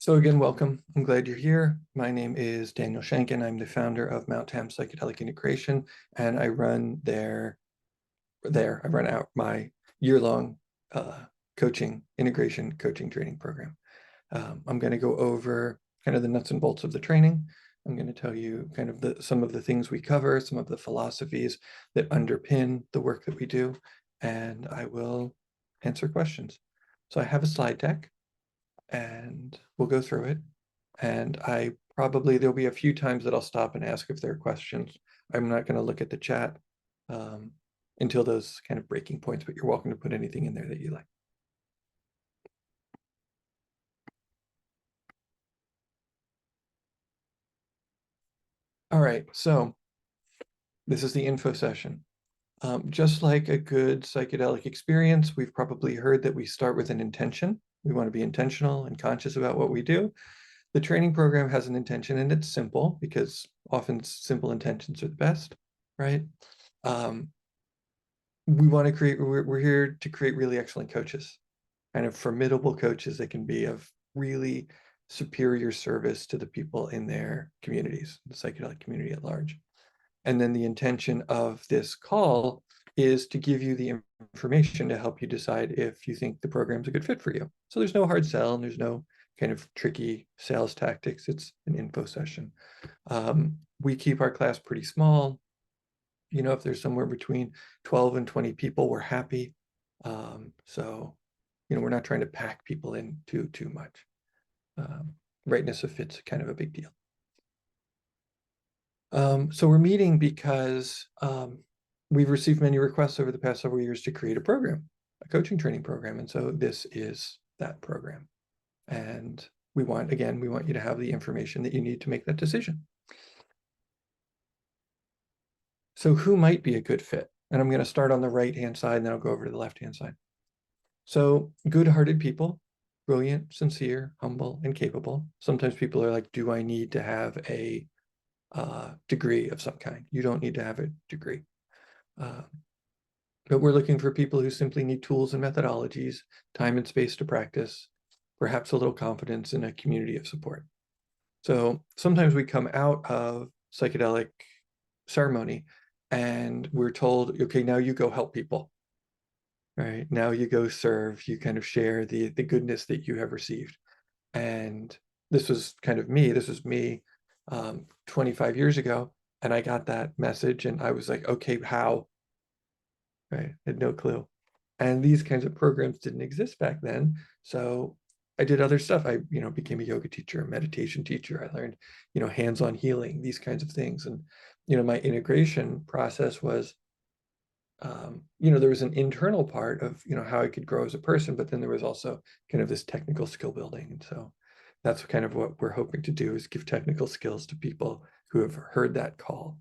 So again, welcome. I'm glad you're here. My name is Daniel Shankin. I'm the founder of Mount Tam Psychedelic Integration, and I run I run out my year-long integration coaching training program. I'm going to go over kind of the nuts and bolts of the training. I'm going to tell you kind of some of the things we cover, some of the philosophies that underpin the work that we do, and I will answer questions. So I have a slide deck, and we'll go through it. And there'll be a few times that I'll stop and ask if there are questions. I'm not going to look at the chat um, until those kind of breaking points, but you're welcome to put anything in there that you like. All right, so this is the info session. Just like a good psychedelic experience, we've probably heard that we start with an intention. We want to be intentional and conscious about what we do. The training program has an intention, and it's simple because often simple intentions are the best, right? We want to we're here to create really excellent coaches, kind of formidable coaches that can be of really superior service to the people in their communities, the psychedelic community at large. And then the intention of this call is to give you the information to help you decide if you think the program's a good fit for you. So there's no hard sell and there's no kind of tricky sales tactics. It's an info session. We keep our class pretty small. You know, if there's somewhere between 12 and 20 people, we're happy. So, you know, we're not trying to pack people in too much. Rightness of fit's kind of a big deal. So we're meeting because we've received many requests over the past several years to create a program, a coaching training program. And so this is that program. And we want you to have the information that you need to make that decision. So who might be a good fit? And I'm going to start on the right-hand side, and then I'll go over to the left-hand side. So good-hearted people, brilliant, sincere, humble, and capable. Sometimes people are like, do I need to have a degree of some kind? You don't need to have a degree. But we're looking for people who simply need tools and methodologies, time and space to practice, perhaps a little confidence in a community of support. So sometimes we come out of psychedelic ceremony and we're told, okay, now you go help people, right? Now you go serve, you kind of share the goodness that you have received. And this was me 25 years ago. And I got that message and I was like, okay, how? Right, I had no clue. And these kinds of programs didn't exist back then. So I did other stuff. I, became a yoga teacher, a meditation teacher. I learned, hands-on healing, these kinds of things. And, my integration process was, there was an internal part of, how I could grow as a person, but then there was also kind of this technical skill building. And so that's kind of what we're hoping to do, is give technical skills to people who have heard that call.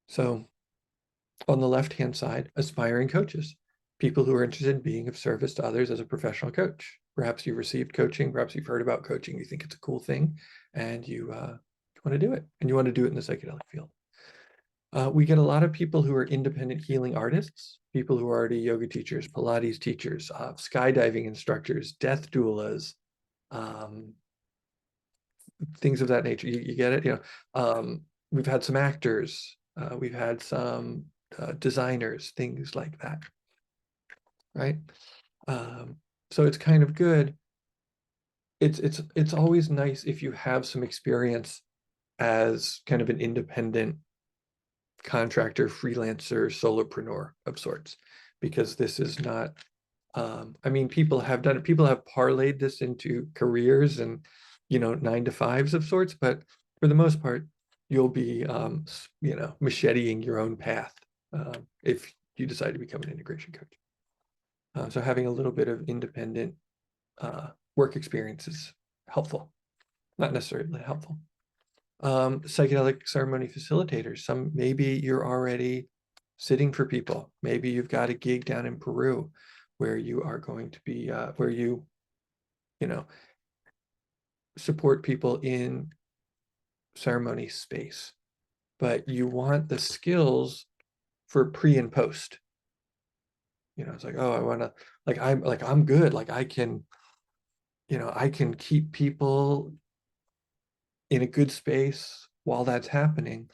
So on the left-hand side, aspiring coaches, people who are interested in being of service to others as a professional coach. Perhaps you've received coaching, perhaps you've heard about coaching, you think it's a cool thing, and you want to do it, and you want to do it in the psychedelic field. We get a lot of people who are independent healing artists, people who are already yoga teachers, Pilates teachers, skydiving instructors, death doulas, things of that nature. You get it? We've had some actors, we've had some designers, things like that, right? So it's kind of good. It's always nice if you have some experience as kind of an independent contractor, freelancer, solopreneur of sorts, because this is not, people have done it. People have parlayed this into careers and, 9-to-5s of sorts, but for the most part, you'll be, macheting your own path if you decide to become an integration coach. So having a little bit of independent work experience is helpful, not necessarily helpful. Psychedelic ceremony facilitators. Maybe you're already sitting for people. Maybe you've got a gig down in Peru where you are going to be, where you support people in ceremony space, but you want the skills for pre and post. It's like, oh, I want to, I'm good. Like I can, I can keep people in a good space while that's happening,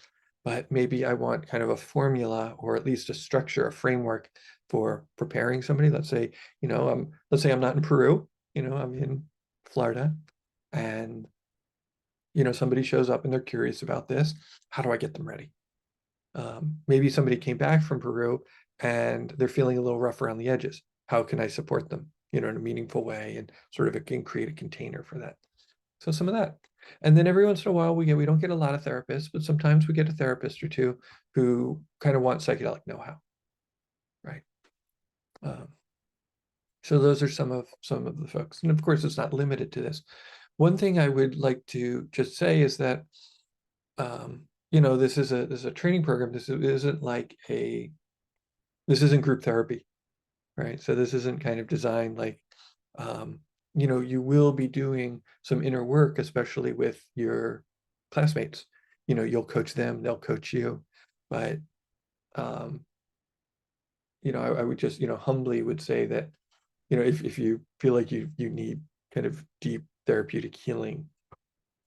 but maybe I want kind of a formula or at least a structure, a framework for preparing somebody. Let's say I'm not in Peru, I'm in Florida, and somebody shows up and they're curious about this. How do I get them ready? Maybe somebody came back from Peru and they're feeling a little rough around the edges. How can I support them, in a meaningful way, and sort of can create a container for that. So some of that. And then every once in a while we don't get a lot of therapists, but sometimes we get a therapist or two who kind of want psychedelic know-how, right? Um, so those are some of the folks. And of course, it's not limited to this. One thing I would like to just say is that this is a training program. This isn't group therapy, right? So this isn't kind of designed like, you will be doing some inner work, especially with your classmates. You'll coach them, they'll coach you. But, um, I would just, humbly would say that, if you feel like you need kind of deep therapeutic healing,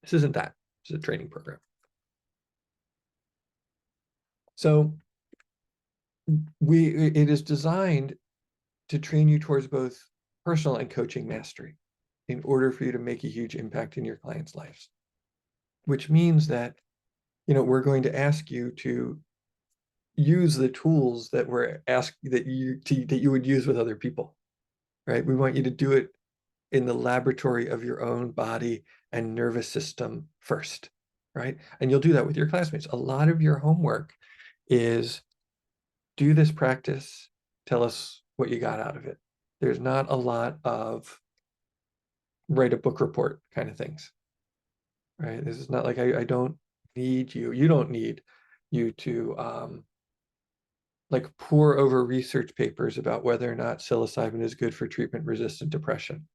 this isn't that. It's a training program. So it is designed to train you towards both personal and coaching mastery in order for you to make a huge impact in your clients' lives, which means that, we're going to ask you to use the tools that we're asked that you would use with other people, right? We want you to do it in the laboratory of your own body and nervous system first, right? And you'll do that with your classmates. A lot of your homework is do this practice, tell us what you got out of it. There's not a lot of write a book report kind of things, right? This is not like I don't need you don't need you to like pour over research papers about whether or not psilocybin is good for treatment-resistant depression,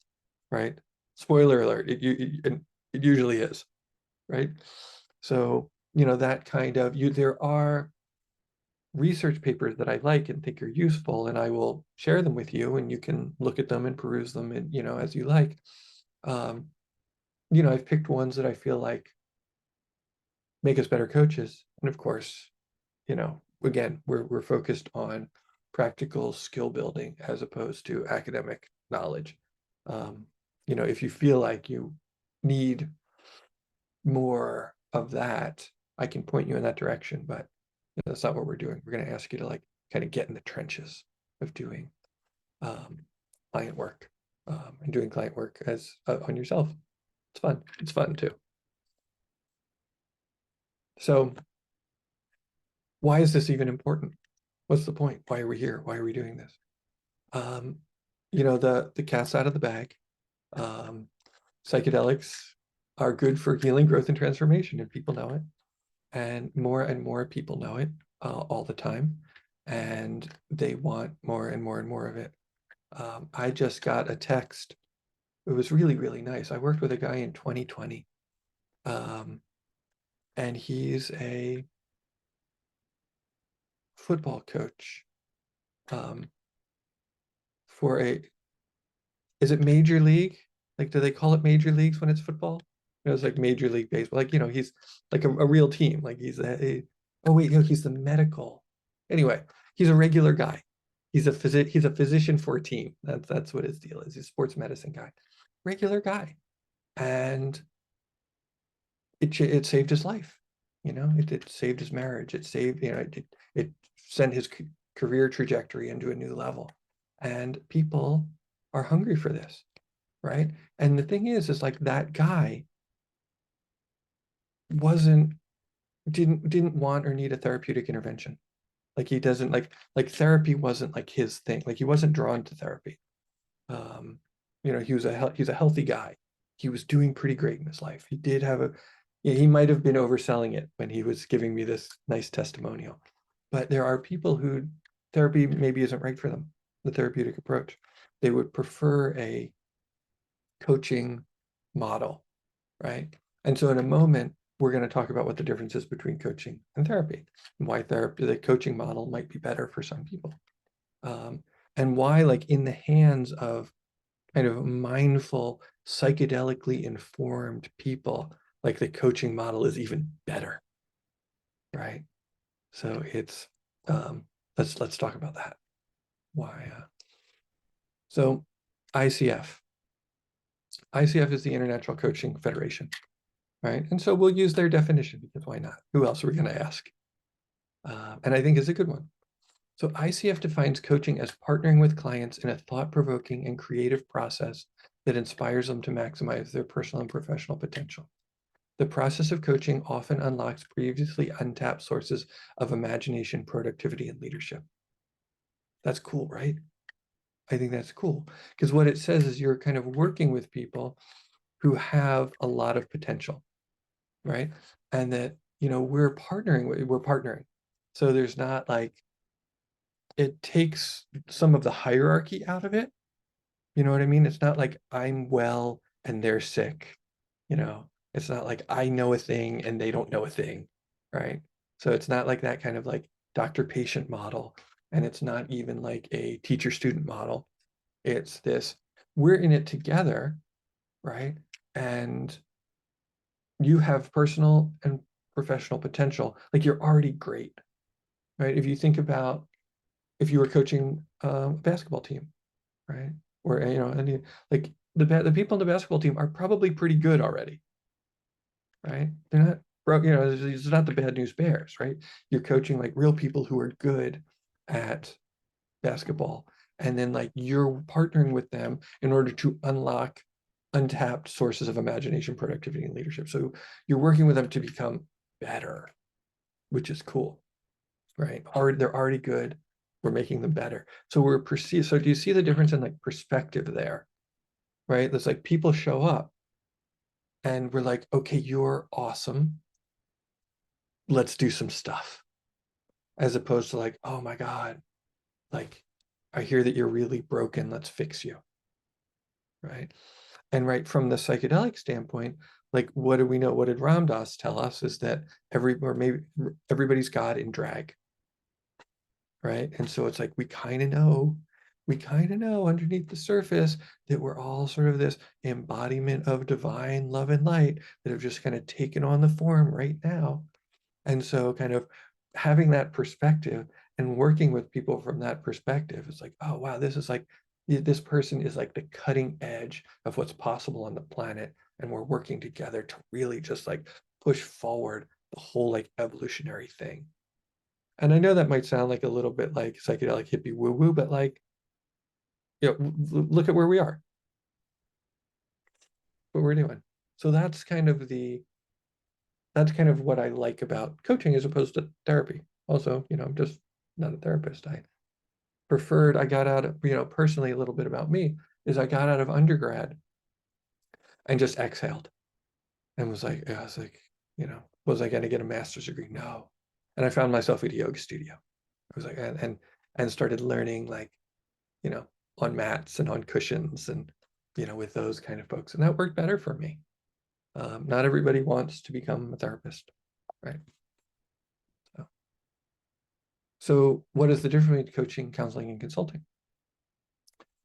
right? Spoiler alert, it usually is, right? So, that kind of there are research papers that I like and think are useful, and I will share them with you, and you can look at them and peruse them, and as you like. Um, I've picked ones that I feel like make us better coaches, and of course, again, we're focused on practical skill building as opposed to academic knowledge. Um, if you feel like you need more of that, I can point you in that direction, but that's not what we're doing. We're going to ask you to like kind of get in the trenches of doing um, client work and doing client work as on yourself. It's fun. It's fun too. So why is this even important? What's the point? Why are we here? Why are we doing this? Um, the cat's out of the bag. Um, Psychedelics are good for healing, growth, and transformation, and people know it. And more people know it all the time, and they want more and more and more of it. I just got a text. It was really, really nice. I worked with a guy in 2020, um, and he's a football coach um, for is it major league? Like, do they call it major leagues when it's football? It's like Major League Baseball. Like, he's like a real team. Like oh wait, no, he's the medical. Anyway, he's a regular guy. He's a physician for a team. That's what his deal is. He's a sports medicine guy. Regular guy. And it saved his life. It saved his marriage. It saved, it sent his career trajectory into a new level. And people are hungry for this, right? And the thing is like that guy didn't want or need a therapeutic intervention. Like he doesn't therapy wasn't like his thing. Like he wasn't drawn to therapy. He was a healthy guy. He was doing pretty great in his life. He did have he might have been overselling it when he was giving me this nice testimonial. But there are people who therapy maybe isn't right for them, the therapeutic approach. They would prefer a coaching model, right? And so in a moment, we're going to talk about what the difference is between coaching and therapy, and why the coaching model might be better for some people. And why, like in the hands of kind of mindful, psychedelically informed people, like the coaching model is even better, right? So it's let's talk about that. Why? So ICF. ICF is the International Coaching Federation, right? And so we'll use their definition because why not? Who else are we going to ask? And I think it's a good one. So ICF defines coaching as partnering with clients in a thought-provoking and creative process that inspires them to maximize their personal and professional potential. The process of coaching often unlocks previously untapped sources of imagination, productivity, and leadership. That's cool, right? I think that's cool because what it says is you're kind of working with people who have a lot of potential, right? And that, we're partnering. So there's not like, it takes some of the hierarchy out of it. You know what I mean? It's not like I'm well and they're sick. It's not like I know a thing and they don't know a thing, right? So it's not like that kind of like doctor-patient model. And it's not even like a teacher-student model. It's this, we're in it together, right? And you have personal and professional potential. Like you're already great, right? If you think about if you were coaching a basketball team, right? Or any like the people in the basketball team are probably pretty good already, right? They're not broke, it's not the bad news bears, right? You're coaching like real people who are good at basketball, and then like you're partnering with them in order to unlock untapped sources of imagination, productivity, and leadership. So you're working with them to become better, which is cool, right? They're already good. We're making them better. So we're perceived. So do you see the difference in like perspective there, right? It's like people show up and we're like, okay, you're awesome. Let's do some stuff. As opposed to like, oh my God, like I hear that you're really broken. Let's fix you, right? And right from the psychedelic standpoint, like what do we know? What did Ram Dass tell us is that maybe everybody's God in drag, right? And so it's like we kind of know underneath the surface that we're all sort of this embodiment of divine love and light that have just kind of taken on the form right now. And so kind of having that perspective and working with people from that perspective is like, oh wow, this person is like the cutting edge of what's possible on the planet. And we're working together to really just like push forward the whole like evolutionary thing. And I know that might sound like a little bit like psychedelic hippie woo-woo, but like, look at where we are, what we're doing. So that's kind of what I like about coaching as opposed to therapy. Also, I'm just not a therapist. I got out of, personally, a little bit about me is I got out of undergrad and just exhaled and was like, yeah, I was like, was I going to get a master's degree? No. And I found myself at a yoga studio. I was like, and started learning like, you know, on mats and on cushions and, with those kind of folks. And that worked better for me. Not everybody wants to become a therapist, right? So what is the difference between coaching, counseling, and consulting?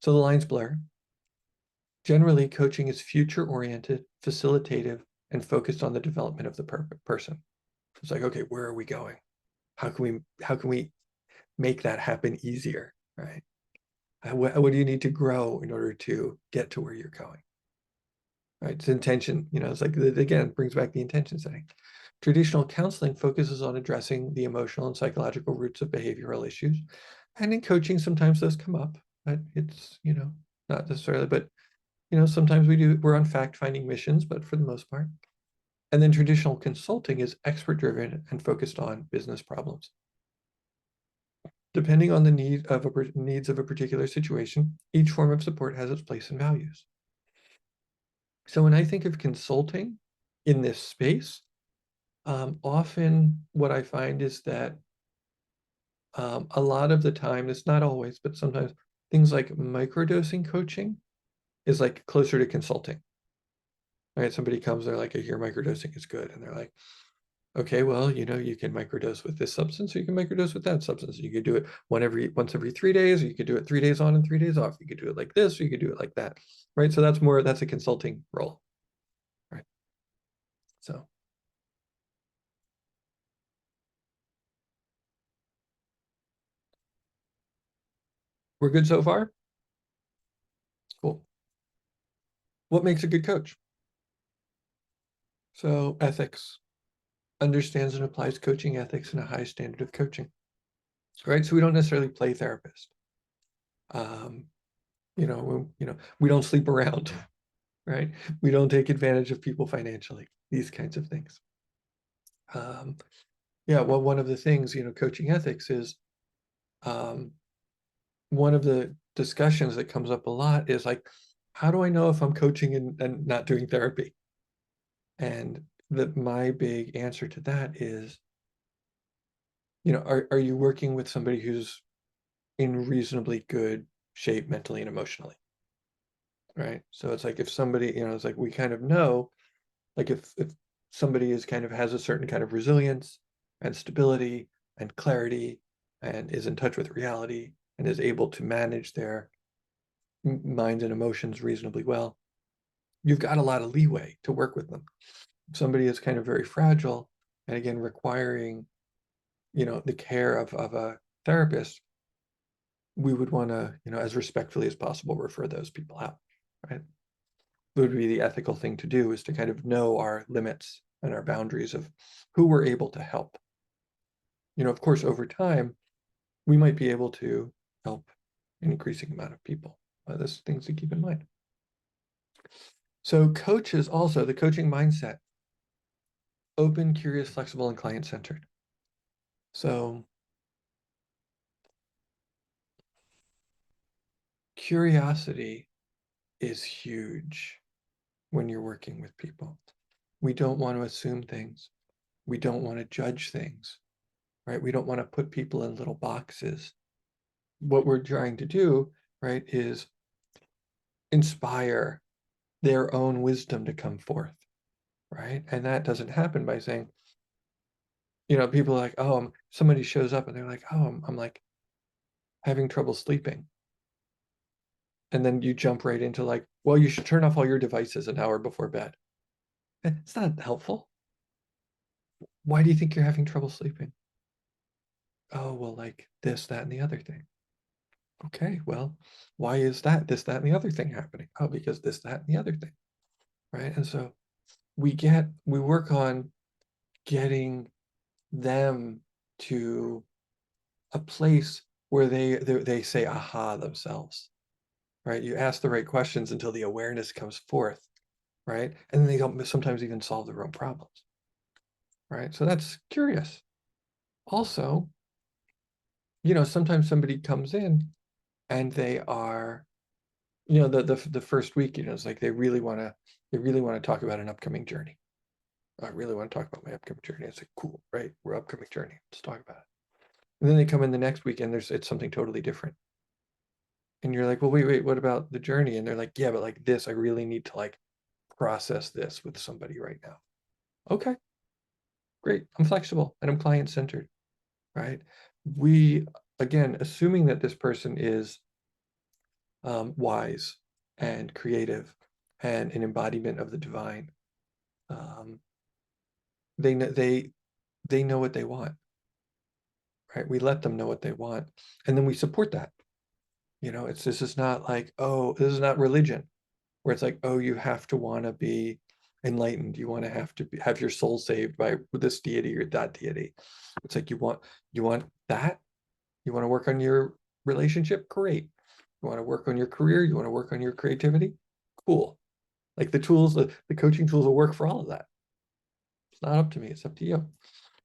So the lines blur. Generally, coaching is future-oriented, facilitative, and focused on the development of the person. It's like, okay, where are we going? How can we make that happen easier, right? What do you need to grow in order to get to where you're going? Right? It's intention, it's like, again, it brings back the intention setting. Traditional counseling focuses on addressing the emotional and psychological roots of behavioral issues. And in coaching, sometimes those come up, but it's, not necessarily, but, sometimes we're on fact-finding missions, but for the most part. And then traditional consulting is expert-driven and focused on business problems. Depending on the needs of a particular situation, each form of support has its place and values. So when I think of consulting in this space, often what I find is that a lot of the time, it's not always, but sometimes things like microdosing coaching is like closer to consulting. Right? Somebody comes, they're like, I hear microdosing is good. And they're like, Okay, well, you can microdose with this substance, or you can microdose with that substance. You could do it once every 3 days, or you could do it 3 days on and 3 days off. You could do it like this, or you could do it like that, right? So that's a consulting role, right? So we're good so far? Cool. What makes a good coach? So ethics, understands and applies coaching ethics and a high standard of coaching, right? So we don't necessarily play therapist. Um, we don't sleep around, right? We don't take advantage of people financially, these kinds of things. Um, yeah, well, one of the things, coaching ethics is um, one of the discussions that comes up a lot is like, how do I know if I'm coaching and not doing therapy? And my big answer to that is, are you working with somebody who's in reasonably good shape mentally and emotionally, right? So it's like if somebody, it's like we kind of know, like if somebody is kind of has a certain kind of resilience and stability and clarity and is in touch with reality and is able to manage their minds and emotions reasonably well, you've got a lot of leeway to work with them. If somebody is kind of very fragile and again requiring, the care of a therapist, we would want to, as respectfully as possible, refer those people out, right? It would be the ethical thing to do is to kind of know our limits and our boundaries of who we're able to help. Of course, over time, we might be able to help an increasing amount of people. There's things to keep in mind. So coaches also, the coaching mindset, open, curious, flexible, and client-centered. So curiosity is huge when you're working with people. We don't want to assume things. We don't want to judge things, right? We don't want to put people in little boxes. What we're trying to do, right, is inspire their own wisdom to come forth, right? And that doesn't happen by saying, people are like, oh, somebody shows up and they're like, oh, I'm like having trouble sleeping. And then you jump right into like, well, you should turn off all your devices an hour before bed. It's not helpful. Why do you think you're having trouble sleeping? Oh, well, like this, that, and the other thing. Okay, well, why is that, this, that, and the other thing happening? Oh, because this, that, and the other thing, right? And so we work on getting them to a place where they say aha themselves, right? You ask the right questions until the awareness comes forth, right? And then they don't sometimes even solve their own problems, right? So that's curious. Also, sometimes somebody comes in and they are, the first week, it's like they really want to talk about an upcoming journey. I really want to talk about my upcoming journey. It's like, cool, right? We're upcoming journey. Let's talk about it. And then they come in the next week and it's something totally different. And you're like, well, wait, what about the journey? And they're like, yeah, but like this, I really need to like process this with somebody right now. Okay, great. I'm flexible and I'm client centered, right? We, again, assuming that this person is wise and creative and an embodiment of the divine, um, they know they know what they want, right? We let them know what they want, and then we support that. This is not like, oh, this is not religion, where it's like, oh, you have to want to be enlightened. You want to have your soul saved by this deity or that deity. It's like you want that. You want to work on your relationship? Great. You want to work on your career? You want to work on your creativity? Cool. Like the tools, the coaching tools will work for all of that. It's not up to me, it's up to you.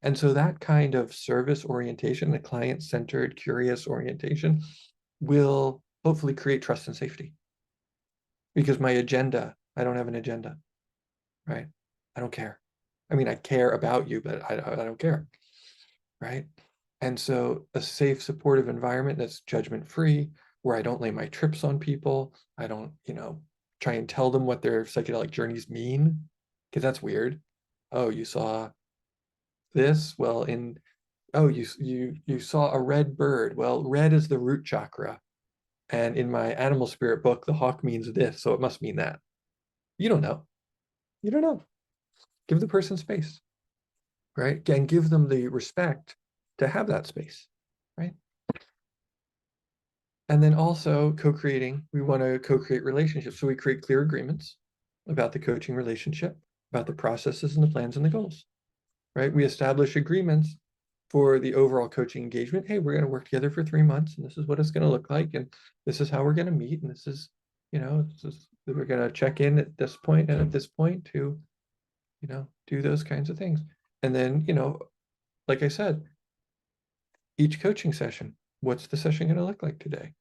And so that kind of service orientation, the client-centered, curious orientation will hopefully create trust and safety. Because I don't have an agenda, right? I don't care. I mean, I care about you, but I don't care, right? And so a safe, supportive environment that's judgment-free, where I don't lay my trips on people. I don't, try and tell them what their psychedelic journeys mean, because that's weird. Oh, you saw this? Well, oh, you saw a red bird. Well, red is the root chakra. And in my animal spirit book, the hawk means this, so it must mean that. You don't know. You don't know. Give the person space, right? And give them the respect to have that space, right? And then also co-creating, we want to co-create relationships. So we create clear agreements about the coaching relationship, about the processes and the plans and the goals, right? We establish agreements for the overall coaching engagement. Hey, we're going to work together for 3 months, and this is what it's going to look like, and this is how we're going to meet, and this is, we're going to check in at this point and at this point to, do those kinds of things. And then, like I said, each coaching session, what's the session going to look like today?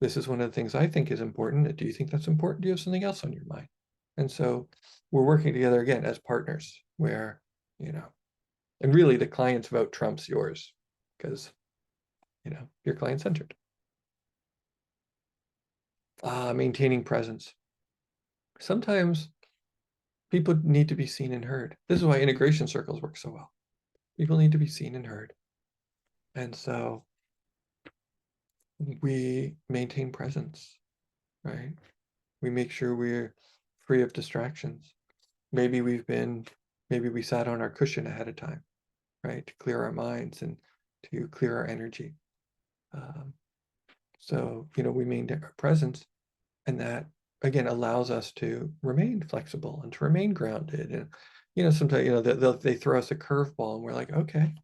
This is one of the things I think is important. Do you think that's important? Do you have something else on your mind? And so we're working together again as partners where, and really the client's vote trumps yours because, you're client-centered. Maintaining presence. Sometimes people need to be seen and heard. This is why integration circles work so well. People need to be seen and heard. And so we maintain presence, right? We make sure we're free of distractions. Maybe we sat on our cushion ahead of time, right? To clear our minds and to clear our energy. So, we maintain our presence, and that again allows us to remain flexible and to remain grounded. And, sometimes, they throw us a curveball and we're like, okay,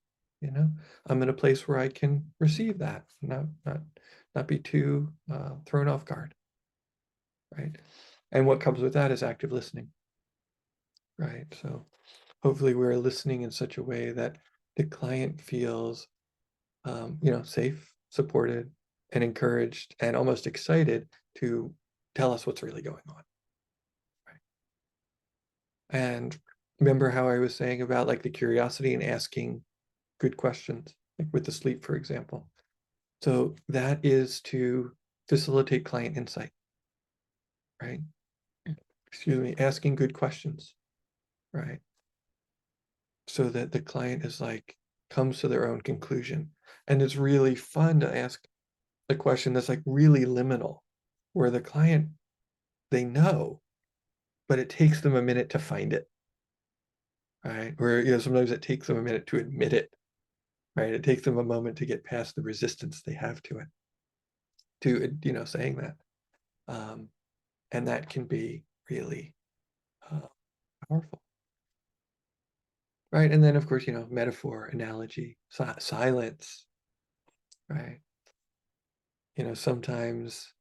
I'm in a place where I can receive that, not be too thrown off guard, right? And what comes with that is active listening, right? So hopefully we're listening in such a way that the client feels, safe, supported, and encouraged, and almost excited to tell us what's really going on. Right? And remember how I was saying about like the curiosity and asking good questions, like with the sleep, for example. So that is to facilitate client insight, right? Excuse me, asking good questions, right? So that the client is like, comes to their own conclusion. And it's really fun to ask a question that's like really liminal, where the client, they know, but it takes them a minute to find it, right? Where, sometimes it takes them a minute to admit it, right? It takes them a moment to get past the resistance they have to it, saying that. And that can be really powerful, right? And then, of course, metaphor, analogy, silence, right? Sometimes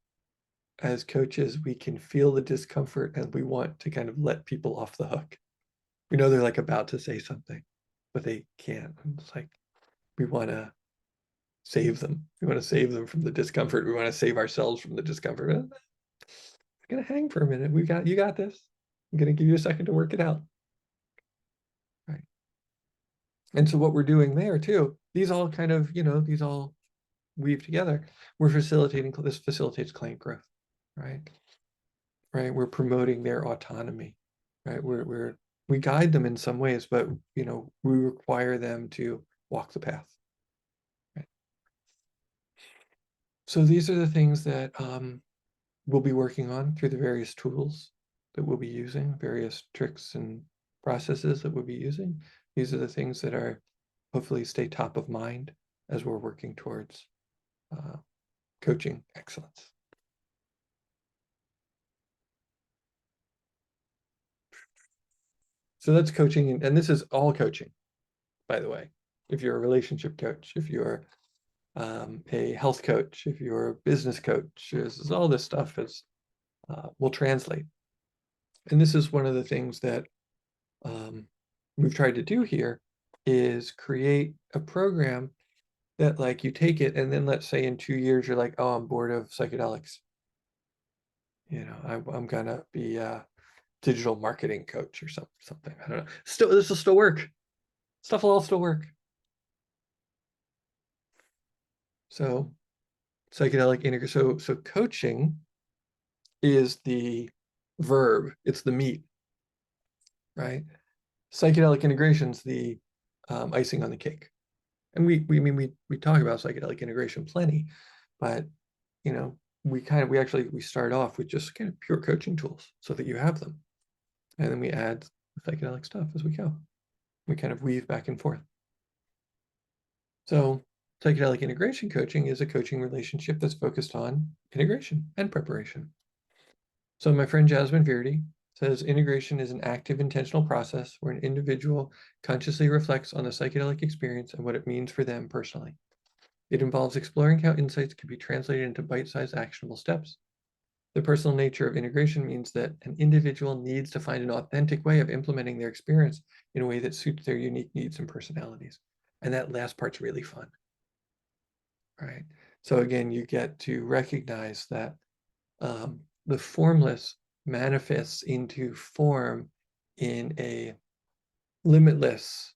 as coaches, we can feel the discomfort and we want to kind of let people off the hook. We know they're like about to say something, but they can't. It's like we want to save them. We want to save them from the discomfort. We want to save ourselves from the discomfort. It's gonna hang for a minute. You got this. I'm gonna give you a second to work it out. Right. And so what we're doing there too, these all kind of, these all weave together. This facilitates client growth, right? Right. We're promoting their autonomy, right? We guide them in some ways, but we require them to walk the path. Right. So these are the things that we'll be working on through the various tools that we'll be using, various tricks and processes that we'll be using. These are the things that are hopefully stay top of mind as we're working towards coaching excellence. So that's coaching, and this is all coaching, by the way. If you're a relationship coach, if you're a health coach, if you're a business coach, all this stuff will translate. And this is one of the things that we've tried to do here is create a program that like you take it and then let's say in 2 years you're like, oh, I'm bored of psychedelics. I'm gonna be a digital marketing coach or something. I don't know. This will still work. Stuff will all still work. So psychedelic integration. So coaching is the verb. It's the meat, right? Psychedelic integration's the icing on the cake. And we talk about psychedelic integration plenty, but you know, we start off with just kind of pure coaching tools so that you have them. And then we add psychedelic stuff as we go. We kind of weave back and forth. So psychedelic integration coaching is a coaching relationship that's focused on integration and preparation. So my friend Jasmine Verdi says integration is an active, intentional process where an individual consciously reflects on the psychedelic experience and what it means for them personally. It involves exploring how insights can be translated into bite-sized actionable steps. The personal nature of integration means that an individual needs to find an authentic way of implementing their experience in a way that suits their unique needs and personalities. And that last part's really fun, right? So again, you get to recognize that the formless manifests into form in a limitless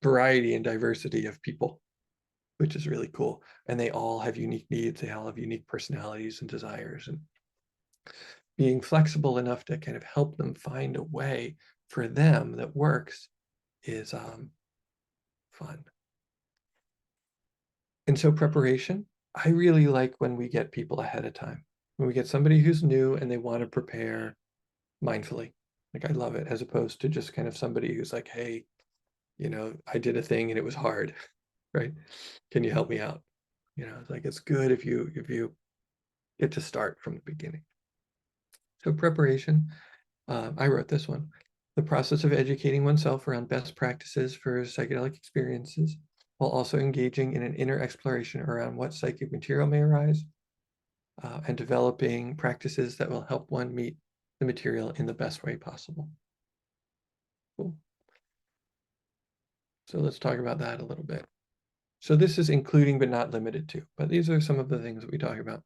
variety and diversity of people, which is really cool. And they all have unique needs. They all have unique personalities and desires, and being flexible enough to kind of help them find a way for them that works is fun. And so preparation, I really like when we get people ahead of time. When we get somebody who's new and they want to prepare mindfully. Like I love it, as opposed to just kind of somebody who's like, hey, you know, I did a thing and it was hard, right? Can you help me out? You know, it's like it's good if you get to start from the beginning. So preparation, I wrote this one. The process of educating oneself around best practices for psychedelic experiences, while also engaging in an inner exploration around what psychic material may arise, and developing practices that will help one meet the material in the best way possible. Cool. So let's talk about that a little bit. So this is including but not limited to, but these are some of the things that we talk about.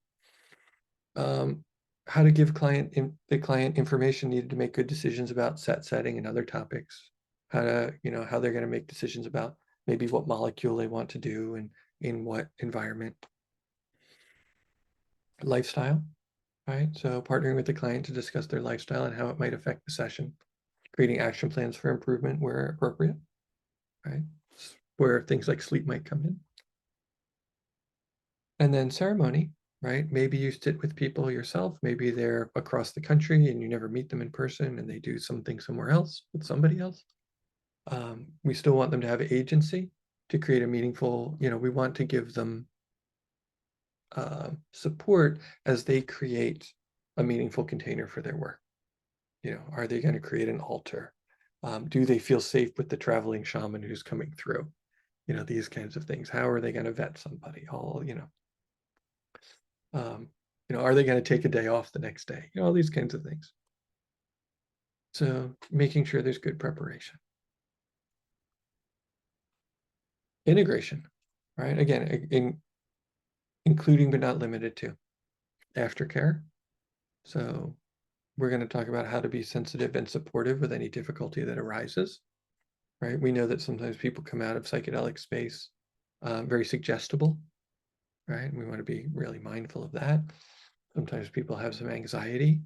How to give the client information needed to make good decisions about setting and other topics. How to, you know, how they're going to make decisions about maybe what molecule they want to do and in what environment. Lifestyle, right? So partnering with the client to discuss their lifestyle and how it might affect the session. Creating action plans for improvement where appropriate, right? Where things like sleep might come in. And then ceremony, right? Maybe you sit with people yourself. Maybe they're across the country and you never meet them in person and they do something somewhere else with somebody else. We still want them to have agency to create a meaningful, you know, we want to give them support as they create a meaningful container for their work. You know, are they going to create an altar? Do they feel safe with the traveling shaman who's coming through? You know, these kinds of things. How are they going to vet somebody? All, you know, are they going to take a day off the next day? You know, all these kinds of things. So making sure there's good preparation. Integration, right? Again, including but not limited to aftercare. So we're going to talk about how to be sensitive and supportive with any difficulty that arises, right? We know that sometimes people come out of psychedelic space very suggestible, right? We want to be really mindful of that. Sometimes people have some anxiety.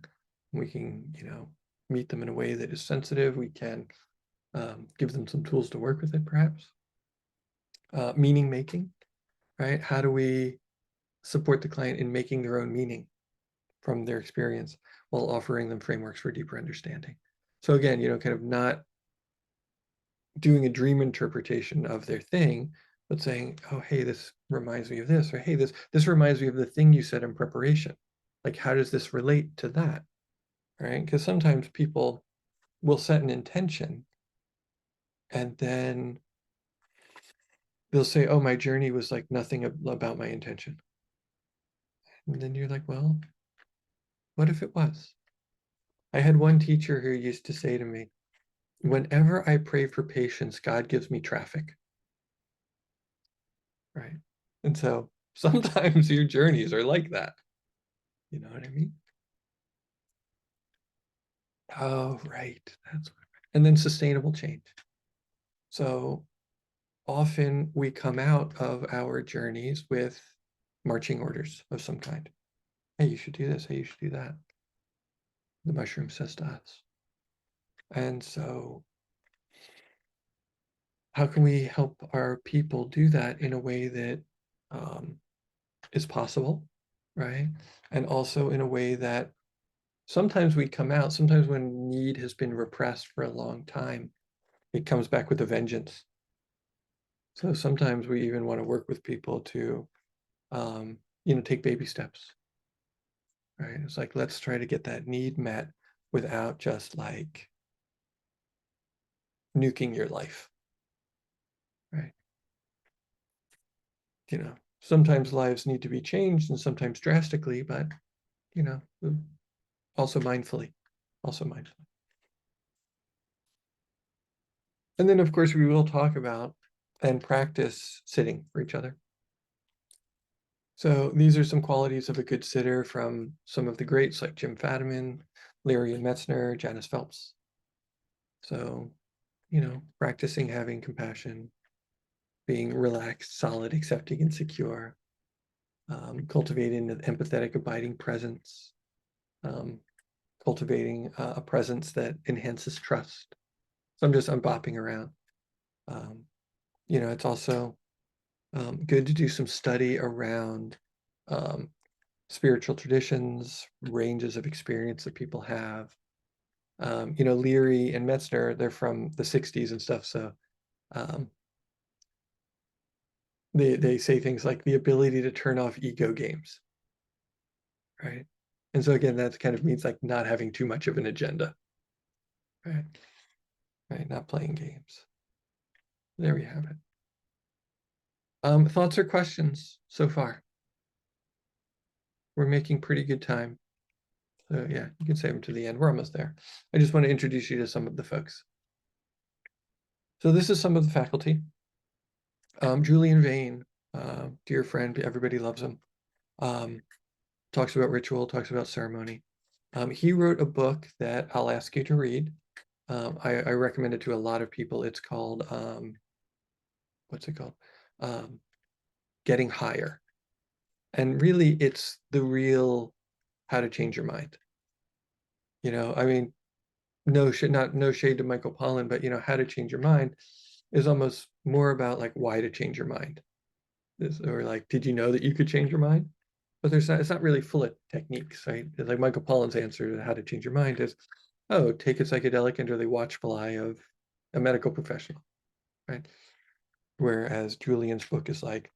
We can, you know, meet them in a way that is sensitive. We can give them some tools to work with it, perhaps. Meaning making, right? How do we support the client in making their own meaning from their experience while offering them frameworks for deeper understanding? So again, you know, kind of not doing a dream interpretation of their thing, but saying, oh, hey, this reminds me of this, or hey, this reminds me of the thing you said in preparation. Like, how does this relate to that? Right? Because sometimes people will set an intention and then they'll say, oh, my journey was like nothing about my intention. And then you're like, well, what if it was? I had one teacher who used to say to me, whenever I pray for patience, God gives me traffic. Right? And so sometimes your journeys are like that. You know what I mean? Oh, right. That's what. And then sustainable change. So often we come out of our journeys with marching orders of some kind. Hey, you should do this. Hey, you should do that. The mushroom says to us. And so how can we help our people do that in a way that is possible, right? And also in a way that sometimes we come out, sometimes when need has been repressed for a long time, it comes back with a vengeance. So sometimes we even want to work with people to, take baby steps, right? It's like, let's try to get that need met without just like nuking your life, right? Sometimes lives need to be changed and sometimes drastically, but, you know, also mindfully, also mindfully. And then, of course, we will talk about and practice sitting for each other. So these are some qualities of a good sitter from some of the greats like Jim Fadiman, Leary and Metzner, Janice Phelps. So, practicing having compassion, being relaxed, solid, accepting, and secure, cultivating an empathetic, abiding presence, cultivating a presence that enhances trust. So I'm bopping around. It's also good to do some study around spiritual traditions, ranges of experience that people have. Leary and Metzner, they're from the 60s and stuff. So they say things like the ability to turn off ego games, right? And so again, that kind of means like not having too much of an agenda, right? Right, not playing games. There we have it. Thoughts or questions so far? We're making pretty good time. So yeah, you can save them to the end. We're almost there. I just want to introduce you to some of the folks. So this is some of the faculty. Julian Vane, dear friend, everybody loves him. Talks about ritual, talks about ceremony. He wrote a book that I'll ask you to read. I recommend it to a lot of people. It's called, what's it called? Getting Higher. And really, it's the real how to change your mind. I mean, no shade to Michael Pollan, but how to change your mind is almost more about like why to change your mind. Or like, did you know that you could change your mind? But it's not really full of techniques, right? It's like Michael Pollan's answer to how to change your mind is, oh, take a psychedelic under the watchful eye of a medical professional, right? Whereas Julian's book is like,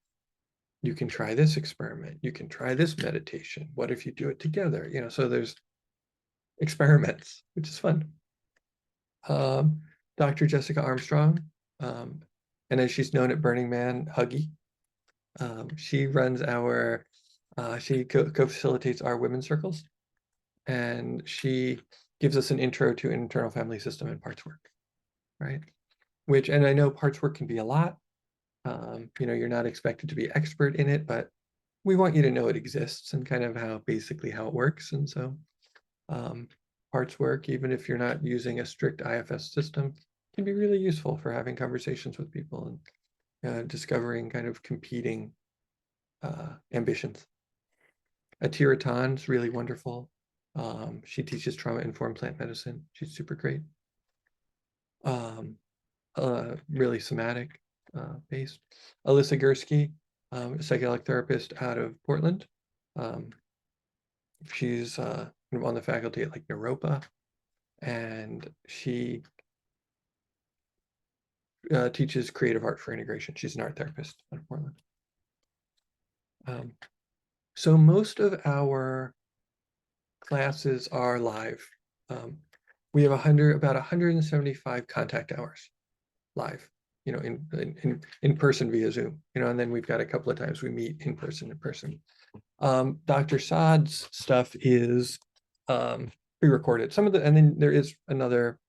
you can try this experiment, you can try this meditation. What if you do it together? So there's experiments, which is fun. Dr. Jessica Armstrong, and as she's known at Burning Man, Huggy. She runs she co-facilitates our women's circles, and she gives us an intro to internal family system and parts work, right? And I know parts work can be a lot. You're not expected to be expert in it, but we want you to know it exists and kind of basically how it works. And so parts work, even if you're not using a strict IFS system, can be really useful for having conversations with people and discovering kind of competing ambitions. Atira Tan's really wonderful. She teaches trauma-informed plant medicine. She's super great. Really somatic based. Alyssa Gursky, a psychedelic therapist out of Portland. She's on the faculty at like Naropa, and she teaches creative art for integration. She's an art therapist out of Portland. So most of our classes are live. We have about 175 contact hours live, in person via Zoom, and then we've got a couple of times we meet in person. Dr. Saad's stuff is pre-recorded. And then there is another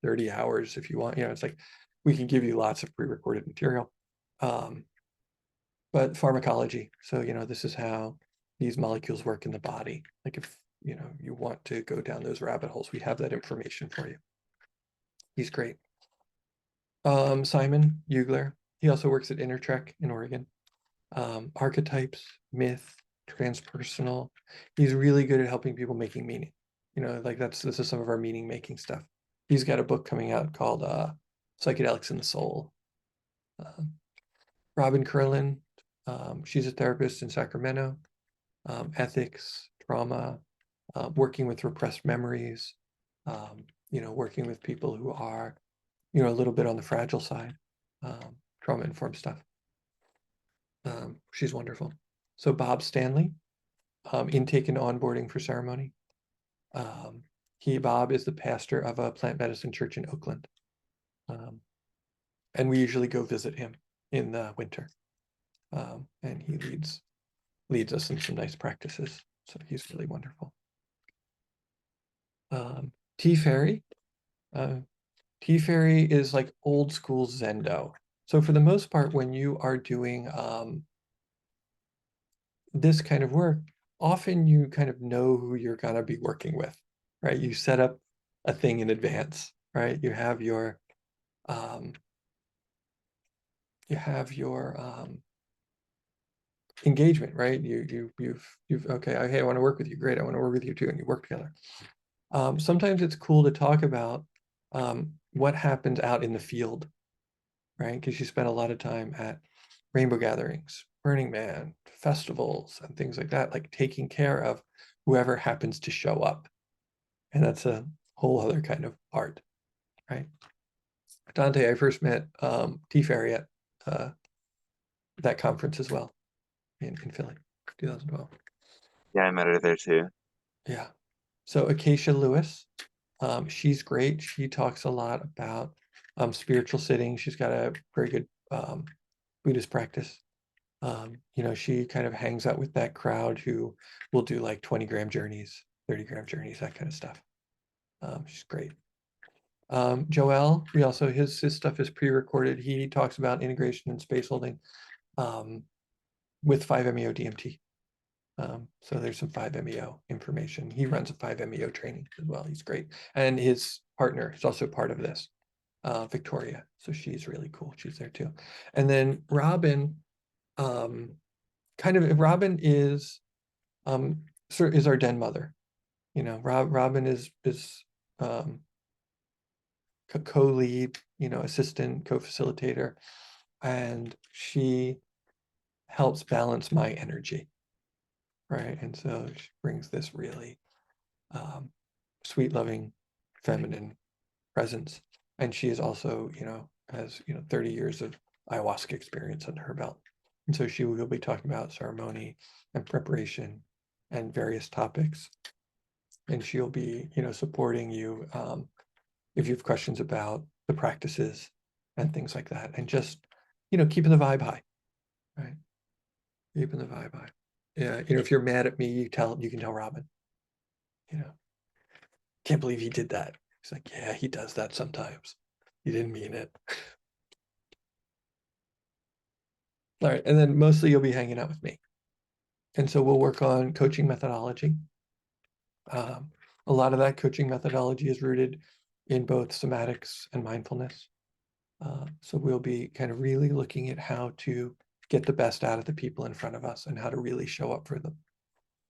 30 hours if you want. It's like we can give you lots of pre-recorded material. But pharmacology. So, this is how these molecules work in the body. Like if, you want to go down those rabbit holes, we have that information for you. He's great. Simon Ugler, he also works at Intertrek in Oregon. Archetypes, myth, transpersonal. He's really good at helping people making meaning. This is some of our meaning making stuff. He's got a book coming out called Psychedelics in the Soul. Um, Robin Curlin, she's a therapist in Sacramento. Ethics, trauma, working with repressed memories, working with people who are, a little bit on the fragile side, trauma-informed stuff. She's wonderful. So Bob Stanley, intake and onboarding for ceremony. Bob is the pastor of a plant medicine church in Oakland. And we usually go visit him in the winter. And he leads us in some nice practices. So he's really wonderful. Tea Fairy. Tea Fairy is like old school Zendo. So for the most part, when you are doing this kind of work, often you kind of know who you're gonna be working with, right? You set up a thing in advance, right? You have your engagement, right? You've okay, hey, I want to work with you. Great, I want to work with you too, and you work together. Sometimes it's cool to talk about what happens out in the field, right? Because you spend a lot of time at rainbow gatherings, Burning Man, festivals, and things like that, like taking care of whoever happens to show up. And that's a whole other kind of art, right? Dante, I first met Tea Fairy at that conference as well in Philly, 2012. Yeah, I met her there too. Yeah. So Acacia Lewis, she's great. She talks a lot about spiritual sitting. She's got a very good Buddhist practice. She kind of hangs out with that crowd who will do like 20-gram journeys, 30-gram journeys, that kind of stuff. She's great. Joel, his stuff is pre-recorded. He talks about integration and space holding with 5-MeO DMT. So there's some 5-MeO information. He runs a 5-MeO training as well. He's great. And his partner is also part of this, Victoria. So she's really cool. She's there too. And then Robin, Robin is is our den mother. Robin is co-lead, assistant, co-facilitator, and she helps balance my energy, right? And so she brings this really sweet, loving, feminine presence. And she is also, has 30 years of ayahuasca experience under her belt. And so she will be talking about ceremony and preparation and various topics. And she'll be, supporting you if you have questions about the practices and things like that. And just, keeping the vibe high, right? Keeping the vibe high. Yeah, if you're mad at me, you can tell Robin, can't believe he did that. He's like, yeah, he does that sometimes. He didn't mean it. All right, and then mostly you'll be hanging out with me. And so we'll work on coaching methodology. A lot of that coaching methodology is rooted in both somatics and mindfulness. So we'll be kind of really looking at how to get the best out of the people in front of us and how to really show up for them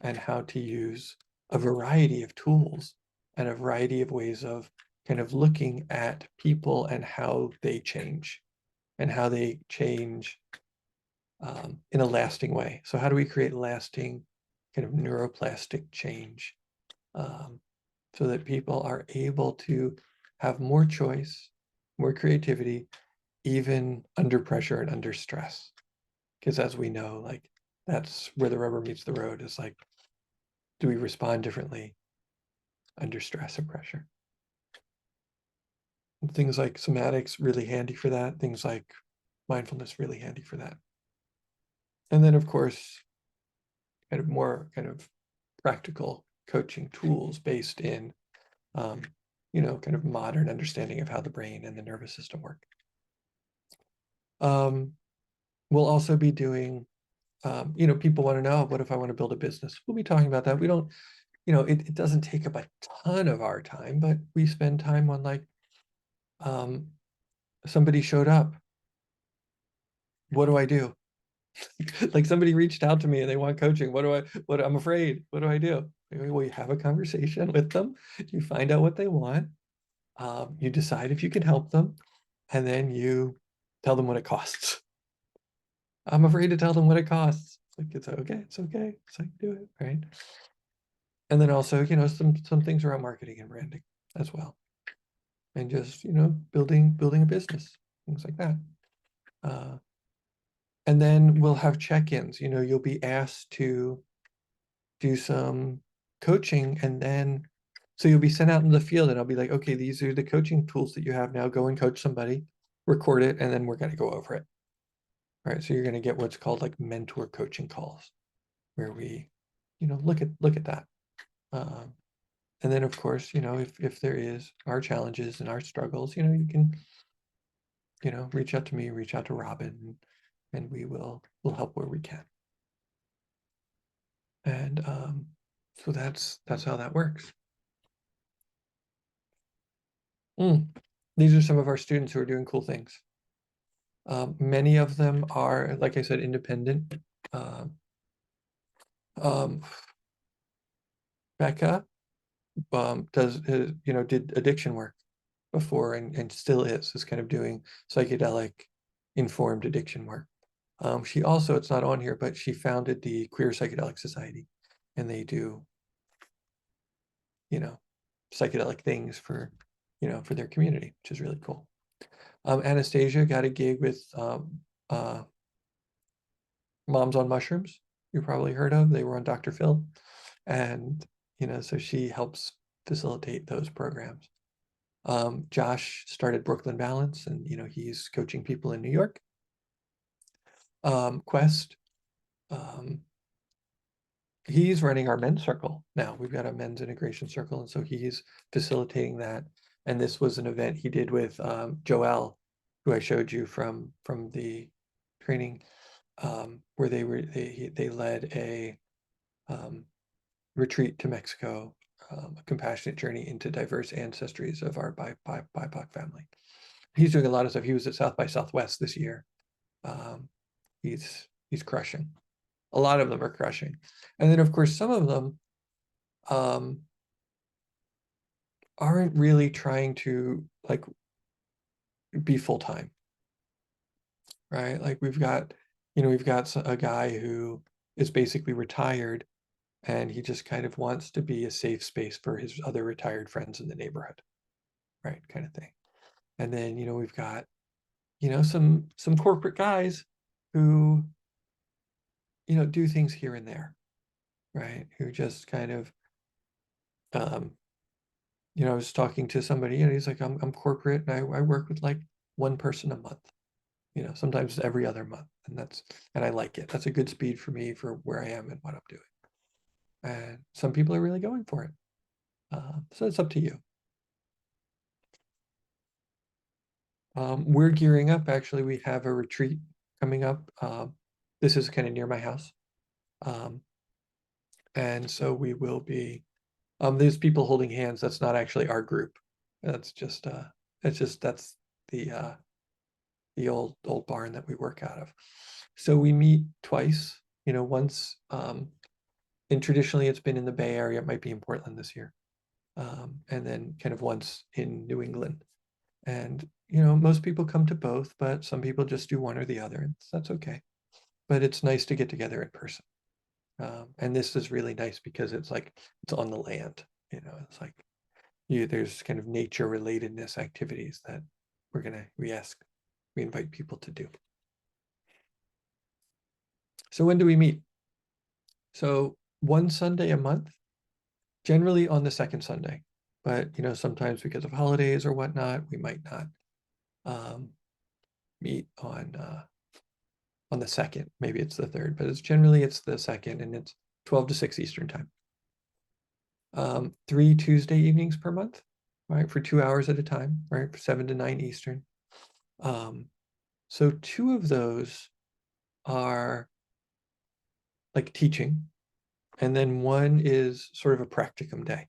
and how to use a variety of tools and a variety of ways of kind of looking at people and how they change and how they change in a lasting way. So how do we create lasting kind of neuroplastic change so that people are able to have more choice, more creativity, even under pressure and under stress? Because as we know, like that's where the rubber meets the road, is like, do we respond differently under stress or pressure? And things like somatics really handy for that. Things like mindfulness really handy for that. And then of course, kind of more kind of practical coaching tools based in, kind of modern understanding of how the brain and the nervous system work. We'll also be doing, people want to know, what if I want to build a business? We'll be talking about that. We don't, it doesn't take up a ton of our time, but we spend time on like, somebody showed up. What do I do? Like somebody reached out to me and they want coaching. I'm afraid. What do I do? Well, you have a conversation with them. You find out what they want. You decide if you can help them. And then you tell them what it costs. I'm afraid to tell them what it costs. It's like, it's okay. It's like, do it, right? And then also, some things around marketing and branding as well. And just, building a business, things like that. And then we'll have check-ins. You'll be asked to do some coaching, and then so you'll be sent out in the field, and I'll be like, okay, these are the coaching tools that you have now. Go and coach somebody, record it, and then we're going to go over it. All right, so you're going to get what's called like mentor coaching calls, where we, look at that. And then of course, if there is our challenges and our struggles, you can, reach out to me, reach out to Robin, and we'll help where we can. And so that's how that works. These are some of our students who are doing cool things. Many of them are, like I said, independent. Becca did addiction work before, and still is kind of doing psychedelic informed addiction work. She also, it's not on here, but she founded the Queer Psychedelic Society, and they do, psychedelic things for their community, which is really cool. Anastasia got a gig with Moms on Mushrooms, you probably heard of. They were on Dr. Phil. And, so she helps facilitate those programs. Josh started Brooklyn Balance, and, he's coaching people in New York. Quest, he's running our men's circle now. We've got a men's integration circle, and so he's facilitating that. And this was an event he did with Joelle, who I showed you from the training, where they led a retreat to Mexico, a compassionate journey into diverse ancestries of our BIPOC family. He's doing a lot of stuff. He was at South by Southwest this year. He's crushing. A lot of them are crushing. And then of course some of them aren't really trying to like be full-time, right? Like we've got a guy who is basically retired, and he just kind of wants to be a safe space for his other retired friends in the neighborhood, right? Kind of thing. And then, we've got, some corporate guys who, do things here and there, right? Who just kind of, I was talking to somebody, and he's like, I'm corporate, and I work with like one person a month, sometimes every other month. And I like it. That's a good speed for me for where I am and what I'm doing. And some people are really going for it. So it's up to you. We're gearing up. Actually, we have a retreat coming up. This is kind of near my house. And so we will be, there's people holding hands. That's not actually our group. That's just, that's the old barn that we work out of. So we meet twice, once, and traditionally it's been in the Bay Area. It might be in Portland this year. And then kind of once in New England. And, most people come to both, but some people just do one or the other, and that's okay. But it's nice to get together in person. And this is really nice because it's like, it's on the land, it's like there's kind of nature relatedness activities that we invite people to do. So when do we meet? So one Sunday a month, generally on the second Sunday, but sometimes because of holidays or whatnot, we might not meet on the second. Maybe it's the third, but it's the second, and it's 12 to 6 Eastern time. 3 Tuesday evenings per month, right, for 2 hours at a time, right, 7 to 9 Eastern. So 2 of those are like teaching, and then one is sort of a practicum day,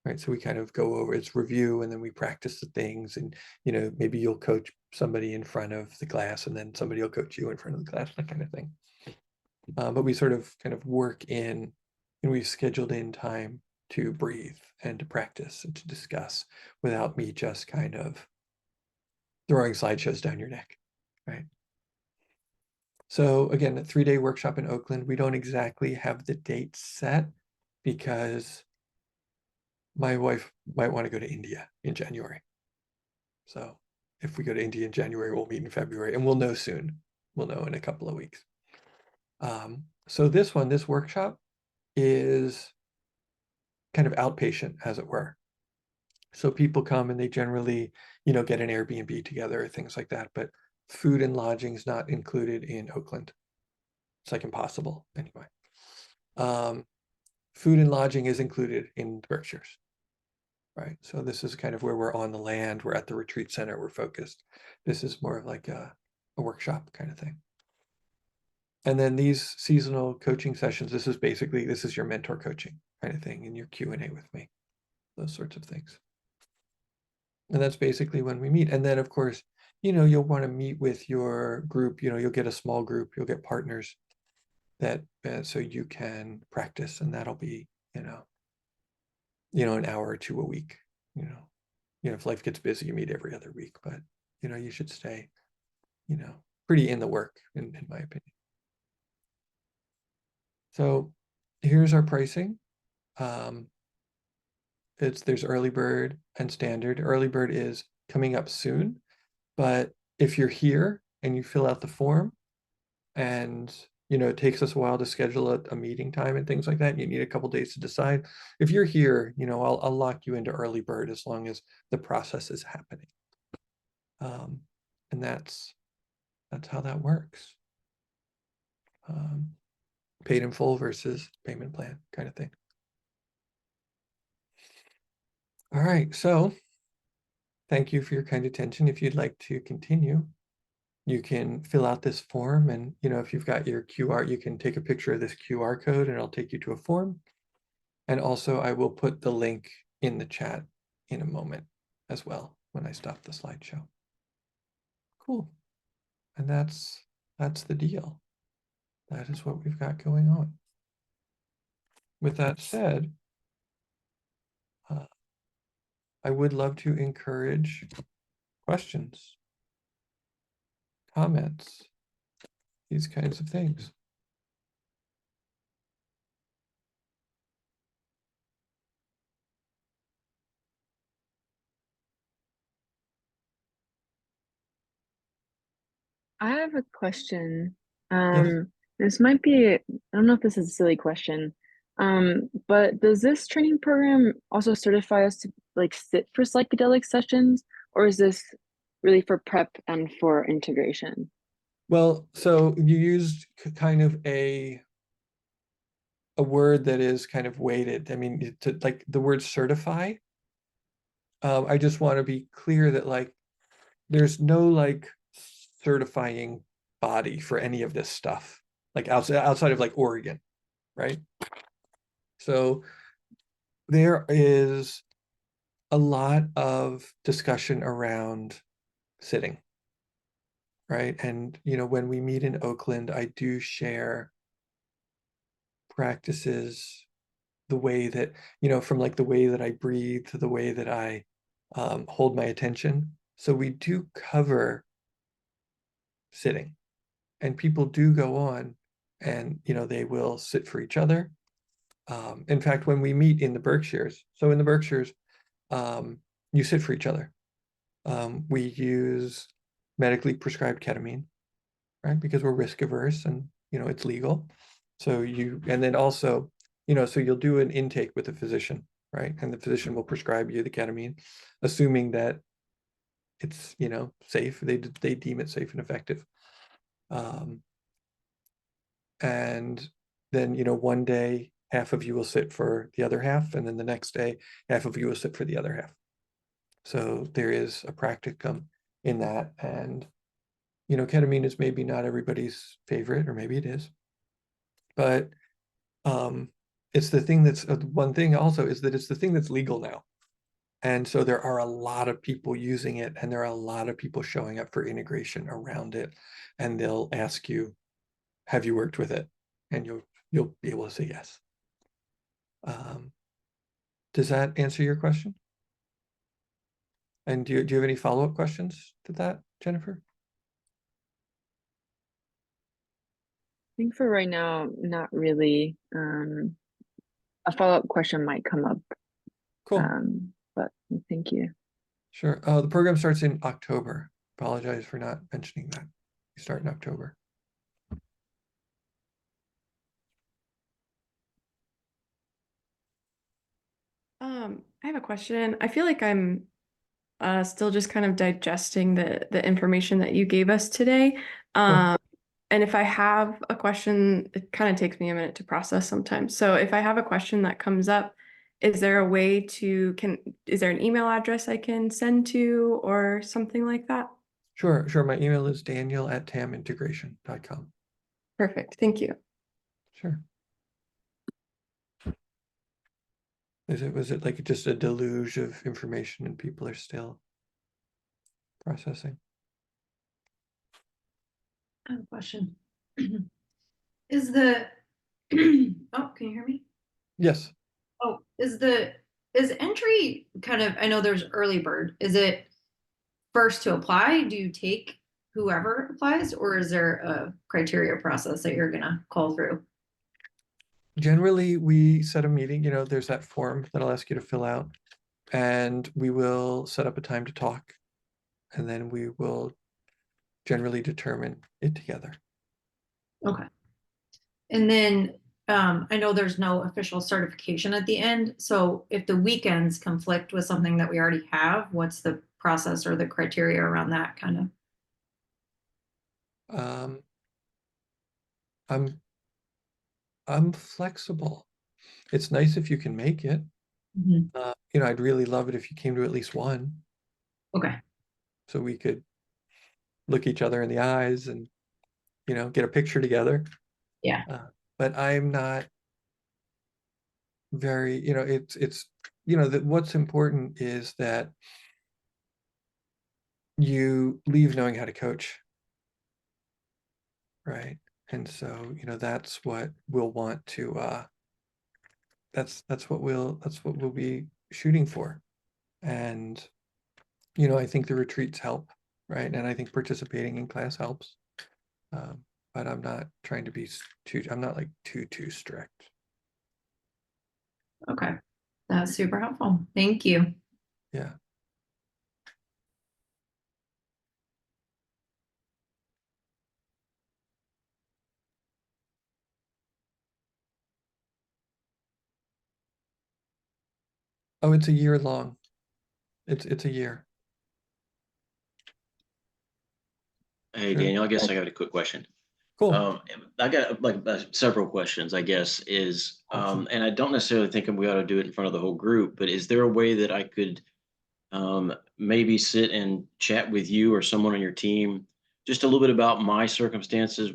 right? So we kind of go over, it's review, and then we practice the things, and maybe you'll coach somebody in front of the class, and then somebody will coach you in front of the class, that kind of thing. But we sort of kind of work in, and we've scheduled in time to breathe and to practice and to discuss without me just kind of throwing slideshows down your neck, right? So again, a 3-day workshop in Oakland. We don't exactly have the date set because my wife might want to go to India in January. So if we go to India in January, we'll meet in February, and we'll know soon. We'll know in a couple of weeks. So this workshop is kind of outpatient, as it were. So people come and they generally, get an Airbnb together, things like that. But food and lodging is not included in Oakland. It's like impossible anyway. Food and lodging is included in the Berkshires, right? So this is kind of where we're on the land. We're at the retreat center. We're focused. This is more of like a workshop kind of thing. And then these seasonal coaching sessions, this is your mentor coaching kind of thing, and your Q&A with me, those sorts of things. And that's basically when we meet. And then, of course, you'll want to meet with your group. You'll get a small group. You'll get partners that so you can practice, and that'll be, an hour or two a week. If life gets busy, you meet every other week, but you should stay, pretty in the work, in my opinion. So here's our pricing. There's early bird and standard. Early bird is coming up soon, but if you're here and you fill out the form, and it takes us a while to schedule a meeting time and things like that, you need a couple days to decide. If you're here, I'll lock you into early bird as long as the process is happening. And that's how that works. Paid in full versus payment plan kind of thing. All right, so thank you for your kind attention. If you'd like to continue, you can fill out this form, and if you've got your QR, you can take a picture of this QR code and it'll take you to a form. And also I will put the link in the chat in a moment as well when I stop the slideshow. Cool. And that's the deal. That is what we've got going on. With that said, I would love to encourage questions, comments, these kinds of things. I have a question. Yes. This might be, I don't know if this is a silly question, but does this training program also certify us to like sit for psychedelic sessions, or is this really for prep and for integration? Well, so you used kind of a word that is kind of weighted. I mean, like the word certify. I just want to be clear that like there's no like certifying body for any of this stuff, like outside of like Oregon, right? So there is a lot of discussion around sitting, right? And when we meet in Oakland, I do share practices, the way that, from like the way that I breathe to the way that I hold my attention. So we do cover sitting, and people do go on and, they will sit for each other. In fact, when we meet in the Berkshires, so in the Berkshires, you sit for each other. We use medically prescribed ketamine, right? Because we're risk averse and, it's legal. So and then also, so you'll do an intake with a physician, right? And the physician will prescribe you the ketamine, assuming that it's, safe. They deem it safe and effective. And then, one day, half of you will sit for the other half, and then the next day, half of you will sit for the other half. So there is a practicum in that. And, ketamine is maybe not everybody's favorite, or maybe it is. But it's the thing that's one thing also is that it's the thing that's legal now. And so there are a lot of people using it, and there are a lot of people showing up for integration around it. And they'll ask you, have you worked with it? And you'll be able to say yes. Does that answer your question? And do you have any follow-up questions to that, Jennifer? think for right now, not really. A follow-up question might come up. Cool. But thank you. Sure. The program starts in October. Apologize for not mentioning that. We start in October. I have a question. I feel like I'm still just kind of digesting the information that you gave us today. Sure. And if I have a question, it kind of takes me a minute to process sometimes. So if I have a question that comes up, is there a way to is there an email address I can send to or something like that? Sure. My email is daniel@tamintegration.com. Perfect. Thank you. Sure. Was it like just a deluge of information and people are still processing? I have a question. Is the oh, can you hear me? Yes. Oh, is entry kind of, I know there's early bird. Is it first to apply? Do you take whoever applies, or is there a criteria process that you're gonna call through? Generally, we set a meeting, there's that form that I'll ask you to fill out, and we will set up a time to talk, and then we will generally determine it together. Okay. And then I know there's no official certification at the end. So if the weekends conflict with something that we already have, what's the process or the criteria around that kind of? I'm flexible. It's nice if you can make it. Mhm. I'd really love it if you came to at least one, Okay. so we could look each other in the eyes and, get a picture together. Yeah. But I'm not very, it's that what's important is that you leave knowing how to coach, right? And so, that's what we'll want to, that's what we'll be shooting for. And, I think the retreats help, right? And I think participating in class helps. But I'm not trying to be I'm not like too strict. Okay. That's super helpful. Thank you. Yeah. Oh, it's a year long. It's a year. Hey, Sure. Daniel, I guess I got a quick question. Cool. I got like several questions, I guess, Awesome. and I don't necessarily think we ought to do it in front of the whole group, but is there a way that I could maybe sit and chat with you or someone on your team just a little bit about my circumstances,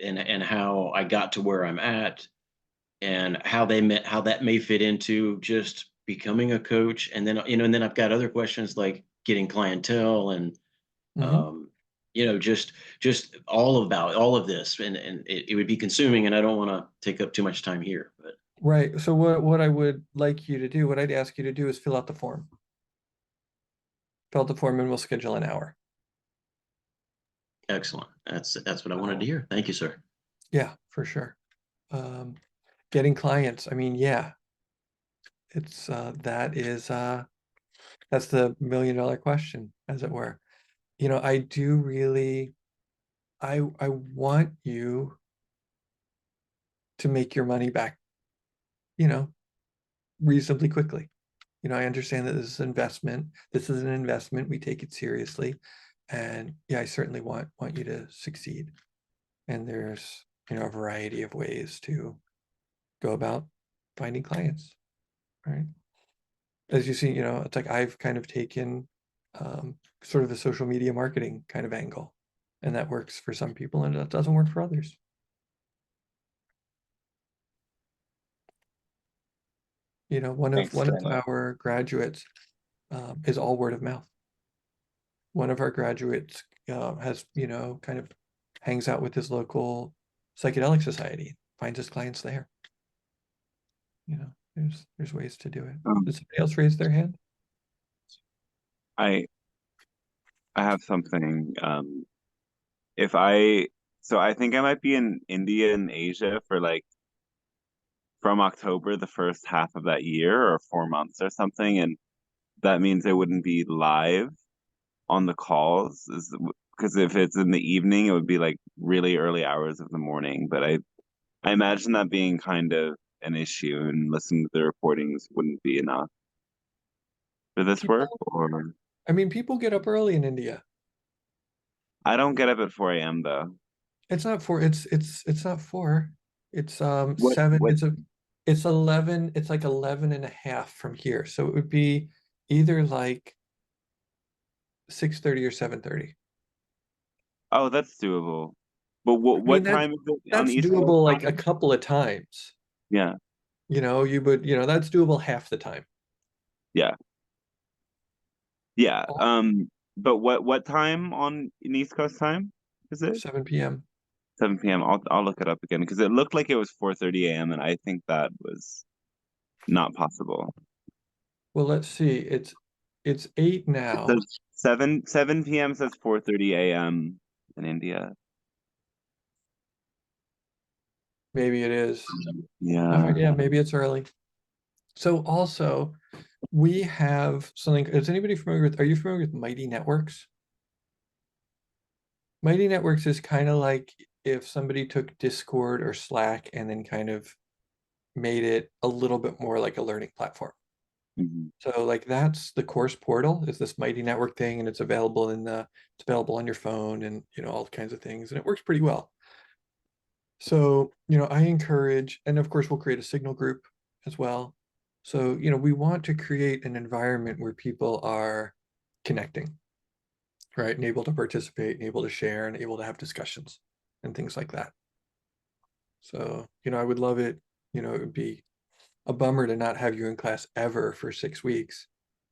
and how I got to where I'm at, and how that may fit into just becoming a coach, and then and then I've got other questions like getting clientele and um, just all of this, and it would be consuming, and I don't want to take up too much time here, but Right. So what I would like you to do, what I'd ask you to do is fill out the form. Fill out the form and we'll schedule an hour. excellent. That's what I wanted to hear. Thank you, sir. Yeah, for sure. Getting clients. I mean, yeah, it's that's the $1 million question, as it were. I do really, I want you to make your money back, reasonably quickly. I understand that this is investment. This is an investment. We take it seriously. And yeah, I certainly want you to succeed. And there's, a variety of ways to go about finding clients, right? As you see, it's like I've kind of taken sort of a social media marketing kind of angle, and that works for some people and that doesn't work for others. One of our graduates is all word of mouth. One of our graduates has, kind of hangs out with his local psychedelic society, finds his clients there. There's ways to do it. Did somebody else raise their hand? I have something. If I So I think I might be in India and Asia for like from October, the first half of that year, or 4 months or something, and that means I wouldn't be live on the calls, because if it's in the evening, it would be like really early hours of the morning. But I imagine that being kind of an issue, and listening to the recordings wouldn't be enough for this work. People, Or I mean, people get up early in India. I don't get up at 4 a.m. though. It's not four. It's not four. It's What 7. what It's 11. It's like 11 and a half from here. So it would be either like 6:30 or 7:30. Oh, that's doable. But what I mean, what time is it on the that's East Coast doable like a time? couple of times. Yeah, That's doable half the time. yeah, yeah. All- But what time on in East Coast time is it? 7 p.m. 7 p.m. I'll look it up again because it looked like it was 4:30 a.m. and I think that was not possible. Well, let's see. It's 8 It now. says 7 p.m. says 4:30 a.m. in India. Maybe it is. Yeah. Yeah, maybe it's early. So also, we have something. Is anybody familiar with? Are you familiar with Mighty Networks? Mighty Networks is kind of like if somebody took Discord or Slack and then kind of made it a little bit more like a learning platform. Mhm. So like that's the course portal is this Mighty Network thing, and it's available on your phone and all kinds of things, and it works pretty well. So I encourage, and of course we'll create a signal group as well. So we want to create an environment where people are connecting, right, and able to participate, and able to share, and able to have discussions and things like that. So I would love it. It would be a bummer to not have you in class ever for 6 weeks,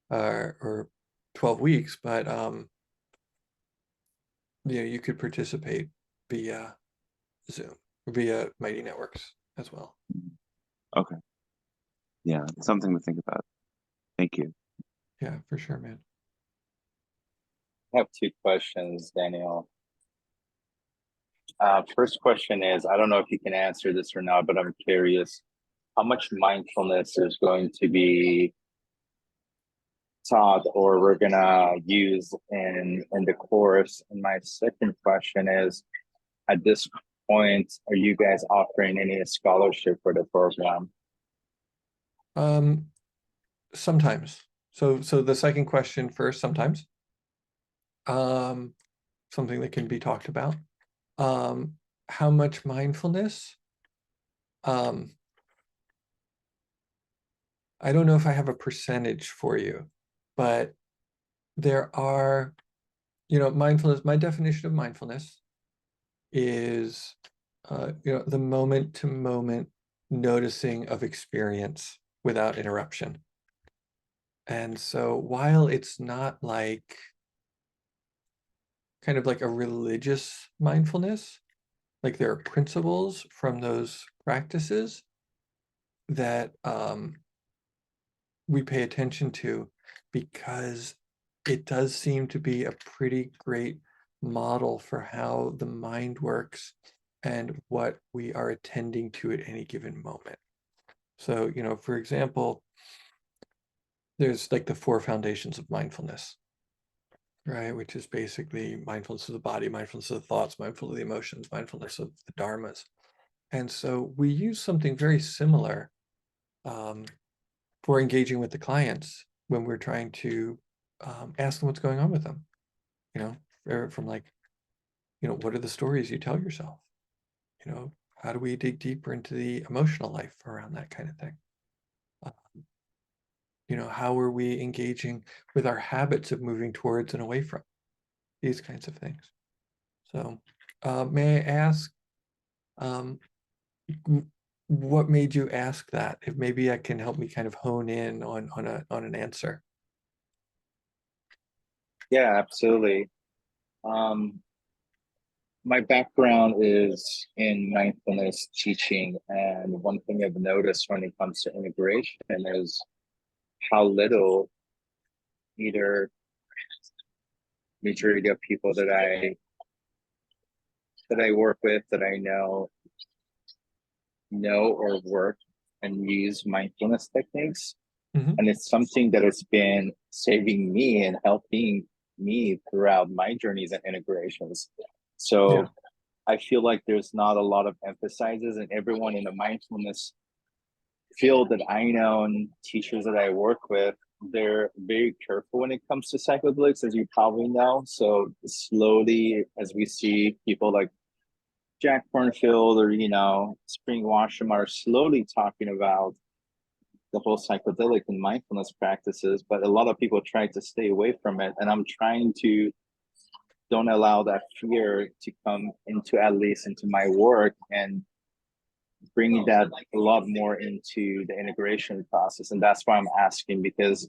or 12 weeks, but you could participate via Zoom, via Mighty Networks as well. Okay. Yeah, something to think about. Thank you. Yeah, for sure, man. I have two questions, Daniel. First question is, I don't know if you can answer this or not, but I'm curious, how much mindfulness is going to be taught or we're gonna use in the course? And my second question is, at this point, are you guys offering any scholarship for the program? Sometimes. So the second question first, sometimes. Something that can be talked about. How much mindfulness? I don't know if I have a percentage for you, but there are, mindfulness, my definition of mindfulness is, the moment to moment noticing of experience without interruption. And so while it's not like kind of like a religious mindfulness, like there are principles from those practices that we pay attention to, because it does seem to be a pretty great model for how the mind works and what we are attending to at any given moment. So, for example, there's like the 4 foundations of mindfulness, right? Which is basically mindfulness of the body, mindfulness of the thoughts, mindfulness of the emotions, mindfulness of the dharmas. And so we use something very similar for engaging with the clients when we're trying to ask them what's going on with them, from like, what are the stories you tell yourself? How do we dig deeper into the emotional life around that kind of thing? How are we engaging with our habits of moving towards and away from these kinds of things? So, may I ask, what made you ask that? If maybe that can help me kind of hone in on an answer. Yeah, absolutely. My background is in mindfulness teaching, and one thing I've noticed when it comes to integration is how little either majority of people that I that I work with that I know or work and use mindfulness techniques. Mhm. And it's something that has been saving me and helping me throughout my journeys and integrations. So Yeah. I feel like there's not a lot of emphasizes, and everyone in the mindfulness field that I know and teachers that I work with, they're very careful when it comes to psychedelics, as you probably know. So slowly, as we see people like Jack Cornfield or Spring Washam are slowly talking about the whole psychedelic and mindfulness practices, but a lot of people try to stay away from it, and I'm trying to don't allow that fear to come into, at least into my work, and bringing that a lot more into the integration process. And that's why I'm asking, because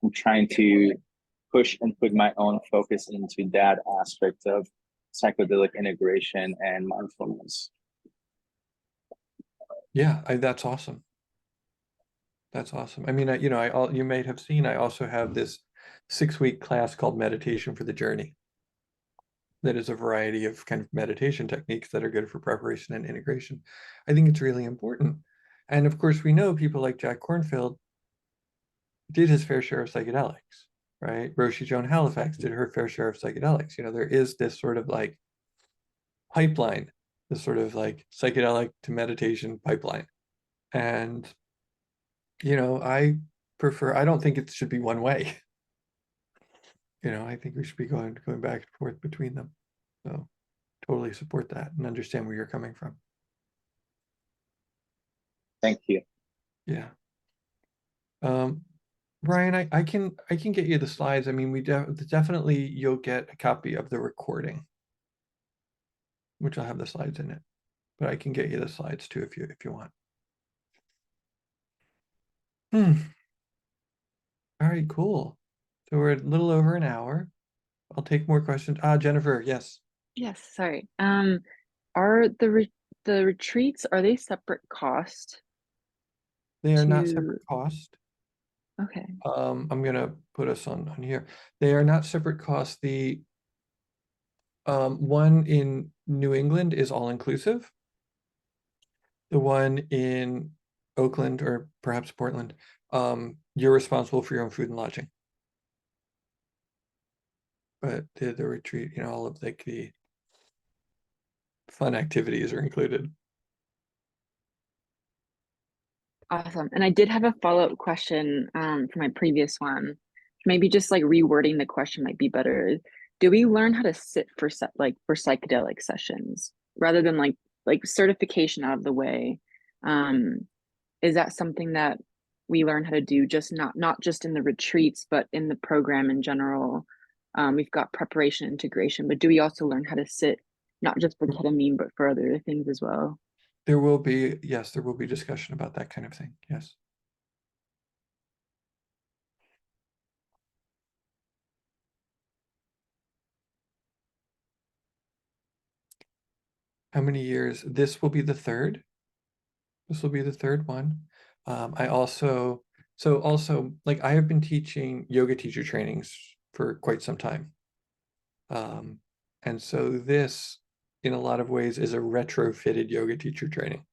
I'm trying to push and put my own focus into that aspect of psychedelic integration and mindfulness. Yeah, that's awesome. That's awesome. I mean, you may have seen, I also have this 6-week class called Meditation for the Journey. That is a variety of kind of meditation techniques that are good for preparation and integration. I think it's really important. And of course, we know people like Jack Cornfield did his fair share of psychedelics, right? Roshi Joan Halifax did her fair share of psychedelics. There is this sort of like pipeline, this sort of like psychedelic to meditation pipeline. And, I don't think it should be one way. I think we should be going back and forth between them. So totally support that and understand where you're coming from. Thank you. Yeah. Brian, I can get you the slides. I mean, definitely you'll get a copy of the recording, which will have the slides in it. But I can get you the slides too if you want. All right, cool. So we're a little over an hour. I'll take more questions. Jennifer, yes. Yes, sorry. Are the retreats, are they separate cost They are not to separate cost. okay. I'm gonna put us on here. They are not separate costs. The one in New England is all inclusive. The one in Oakland or perhaps Portland, you're responsible for your own food and lodging. But the retreat, all of like the fun activities are included. Awesome. And I did have a follow-up question for my previous one. Maybe just like rewording the question might be better. Do we learn how to sit for for psychedelic sessions rather than like certification out of the way? Is that something that we learn how to do just not just in the retreats, but in the program in general? We've got preparation, integration, but do we also learn how to sit not just for ketamine, but for other things as well? There will be discussion about that kind of thing. Yes. How many years? This will be the third. This will be the third one. I also like I have been teaching yoga teacher trainings for quite some time. And so this, in a lot of ways, is a retrofitted yoga teacher training.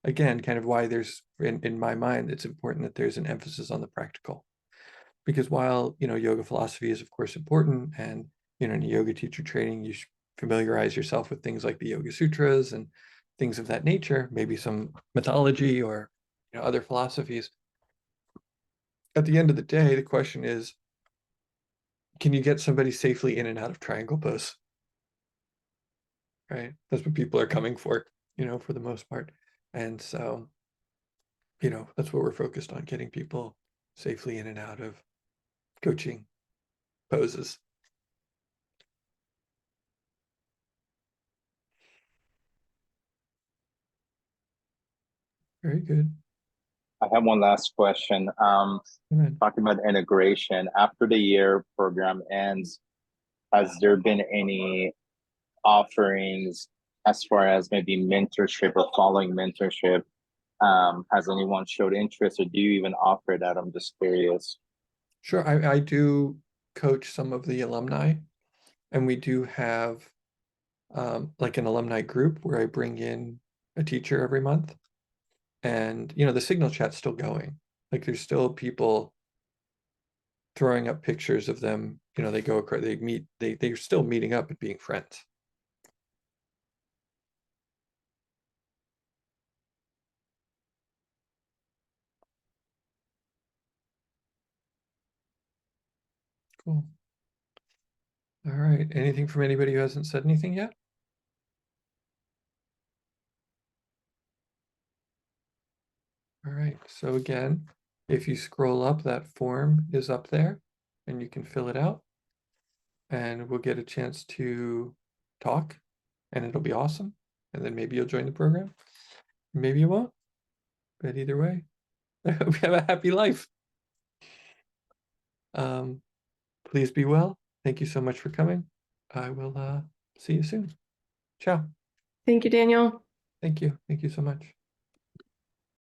Again, kind of why there's, in my mind, it's important that there's an emphasis on the practical. Because while, yoga philosophy is, of course, important, and, in a yoga teacher training, you should familiarize yourself with things like the Yoga Sutras and things of that nature, maybe some mythology or, other philosophies. At the end of the day, the question is, can you get somebody safely in and out of triangle pose? Right? That's what people are coming for, for the most part. And so, that's what we're focused on, getting people safely in and out of coaching poses. Very good. I have one last question. Talking about integration, after the year program ends, has there been any offerings as far as maybe mentorship or following mentorship? Has anyone showed interest, or do you even offer that? I'm just curious. Sure, I do coach some of the alumni, and we do have like an alumni group where I bring in a teacher every month. And, the Signal chat's still going. Like there's still people throwing up pictures of them. They go across, they meet, they're still meeting up and being friends. Cool. All right. Anything from anybody who hasn't said anything yet? All right. So again, if you scroll up, that form is up there and you can fill it out and we'll get a chance to talk and it'll be awesome. And then maybe you'll join the program. Maybe you won't. But either way, I hope you have a happy life. Please be well. Thank you so much for coming. I will see you soon. Ciao. Thank you, Daniel. Thank you. Thank you so much.